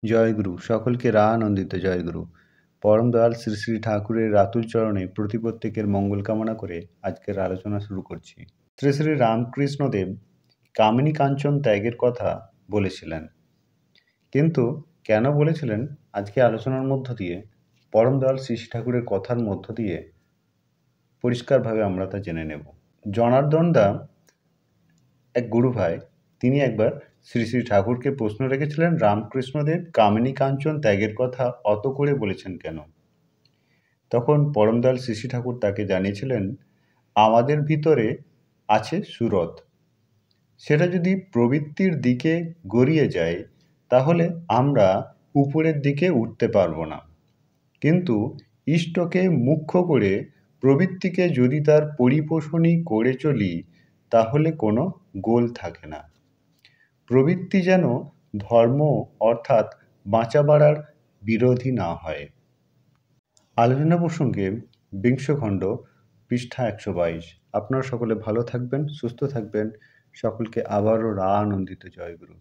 জয়গুরু, সকলকে রানন্দিত জয়গুরু। পরম দয়াল শ্রী শ্রী ঠাকুরের রাতুল চরণে প্রতি প্রত্যেকের মঙ্গল কামনা করে আজকের আলোচনা শুরু করছি। শ্রী শ্রী রামকৃষ্ণদেব কামিনী কাঞ্চন ত্যাগের কথা বলেছিলেন, কিন্তু কেন বলেছিলেন আজকে আলোচনার মধ্য দিয়ে পরম দয়াল শ্রী শ্রী ঠাকুরের কথার মধ্য দিয়ে পরিষ্কারভাবে আমরা তা জেনে নেব। জনার্দন দা, এক গুরু ভাই, তিনি একবার শ্রী শ্রী ঠাকুরকে প্রশ্ন রেখেছিলেন, রামকৃষ্ণদেব কামিনী কাঞ্চন ত্যাগের কথা অত করে বলেছেন কেন? তখন পরমদয়াল শ্রী শ্রী ঠাকুর তাকে জানিয়েছিলেন, আমাদের ভিতরে আছে সুরত, সেটা যদি প্রবৃত্তির দিকে গড়িয়ে যায় তাহলে আমরা উপরের দিকে উঠতে পারবো না, কিন্তু ইষ্টকে মুখ্য করে প্রবৃত্তিকে যদি তার পরিপোষণই করে চলি তাহলে কোনো গোল থাকে না। প্রবৃত্তি যেন ধর্ম অর্থাৎ বাঁচা বাড়ার বিরোধী না হয়। আলোচনা প্রসঙ্গে বিংশ খণ্ড, পৃষ্ঠা 122। আপনারা সকলে ভালো থাকবেন, সুস্থ থাকবেন। সকলকে আবারও রানন্দিত জয়গুরু।